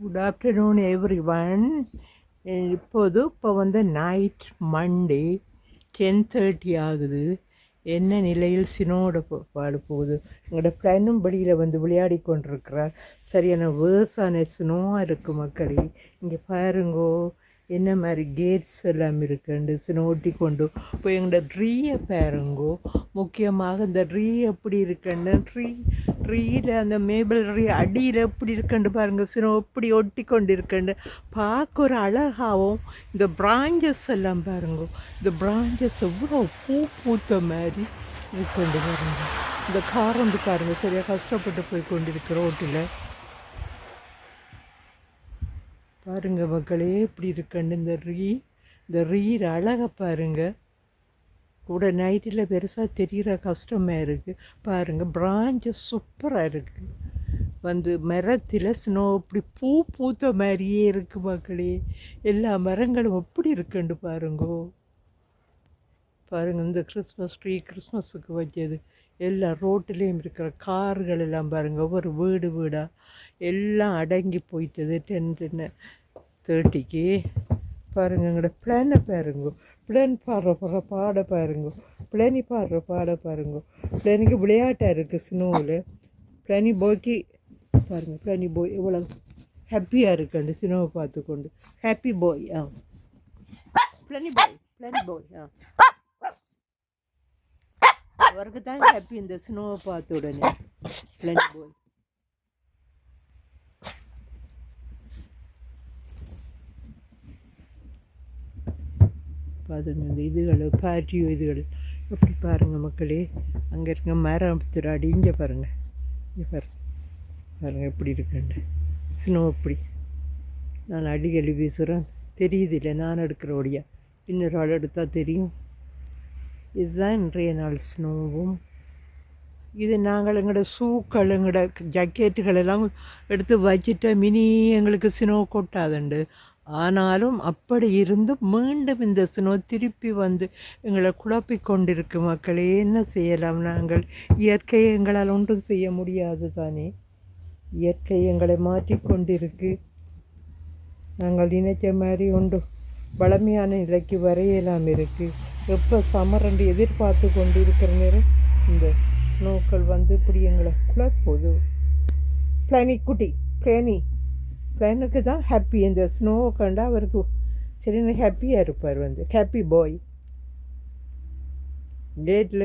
Good afternoon every one. இப்போ வந்து night Monday 10:30 ஆகுது. என்ன நிலையில் சினோட பாடு போகுது. எங்களோட பிளானும் வெளியில் வந்து விளையாடி கொண்டிருக்கிறார். சரியான வேர்ஸான சினோவாக இருக்குது மக்களே. இங்கே பாருங்கோ என்ன மாதிரி கேட்ஸ் எல்லாம் இருக்குண்டு சினோ ஒட்டி கொண்டு இப்போ எங்களோட ட்ரீயை பாருங்கோ. முக்கியமாக இந்த ட்ரீ எப்படி இருக்குன்னு ட்ரீயில் அந்த மேபிள் ட்ரீ அடியில் எப்படி இருக்குன்னு பாருங்கள். சினோ எப்படி ஒட்டி கொண்டு இருக்குண்டு பார்க்க ஒரு அழகாகவும் இந்த பிராஞ்சஸ் எல்லாம் பாருங்க. இந்த பிராஞ்சஸ் எவ்வளோ பூத்த மாதிரி இருக்குண்டு பாருங்க. இந்த கார் வந்து பாருங்கள் சரியாக கஷ்டப்பட்டு போய் கொண்டிருக்கு ரோட்டில். பாருங்க மக்களே எப்படி இருக்குன்னு இந்த ரீர் அழகை பாருங்க. கூட நைட்டில் பெருசாக தெரிகிற கஷ்டமாக இருக்குது. பாருங்கள் பிராஞ்சஸ் சூப்பராக இருக்குது. வந்து மரத்தில் ஸ்னோ இப்படி பூத்த மாதிரியே இருக்குது மக்களே. எல்லா மரங்களும் எப்படி இருக்குன்னு பாருங்கோ. பாருங்கள் இந்த கிறிஸ்மஸ் ட்ரீ கிறிஸ்மஸுக்கு வச்சது எல்லா ரோட்டிலையும் இருக்கிற கார்கள் எல்லாம் பாருங்கள். ஒவ்வொரு வீடாக எல்லாம் அடங்கி போயிட்டது 10:30க்கு. பாருங்கள் எங்களோட பிளானை பாருங்க. பிளான் பாடுற பாட பாருங்க. பிளானி பாட பாருங்க. பிளானிக்கு விளையாட்டாக இருக்குது ஸ்னோவில். பிளானி போய்க்கு பாருங்கள். பிளானி போய் எவ்வளோ ஹாப்பியாக இருக்குண்டு ஸ்னோவை பார்த்துக்கொண்டு. ஹாப்பி பாய். பிளானி பாய் அவருக்கு தான் ஹாப்பி இந்த ஸ்னோவை பார்த்த உடனே. பிளானி பாய் பாருங்க. இந்த பேட்டியோ எப்படி பாருங்கள் மக்களே. அங்கே இருக்க மரம் திராடி இங்கே பாருங்கள். இங்கே பாருங்கள் எப்படி இருக்குண்டு ஸ்னோ. எப்படி நான் அடிக்கடி வீசுகிறேன் தெரியுது இல்லை. நான் எடுக்கிற ஒடியா இன்னொரு ஆள் எடுத்தால் தெரியும். இதுதான் இன்றைய நாள் ஸ்னோவும். இது நாங்கள் எங்களோட ஷூக்கள் எங்களோட ஜக்கெட்டுகள் எல்லாம் எடுத்து வச்சுட்டு மினி எங்களுக்கு ஸ்னோ கொட்டாதுண்டு. ஆனாலும் அப்படி இருந்து மீண்டும் இந்த ஸ்னோ திருப்பி வந்து எங்களை குழப்பி கொண்டிருக்கு மக்களே. என்ன செய்யலாம் நாங்கள்? இயற்கையை எங்களால் ஒன்றும் செய்ய முடியாது தானே. இயற்கை எங்களை மாற்றிக்கொண்டிருக்கு. நாங்கள் நினைச்ச மாதிரி ஒன்று பழமையான நிலைக்கு வரையலாம் இருக்குது. எப்போ சமரண்டு எதிர்பார்த்து கொண்டு இருக்கிற நேரம் இந்த ஸ்னோக்கள் வந்து இப்படி எங்களை குழப்போது. பிளானுக்கு தான் ஹாப்பி. இந்த ஸ்னோவை கண்டா அவருக்கு சரியான ஹாப்பியாக இருப்பார். வந்து ஹாப்பி பாய் கேட்டில்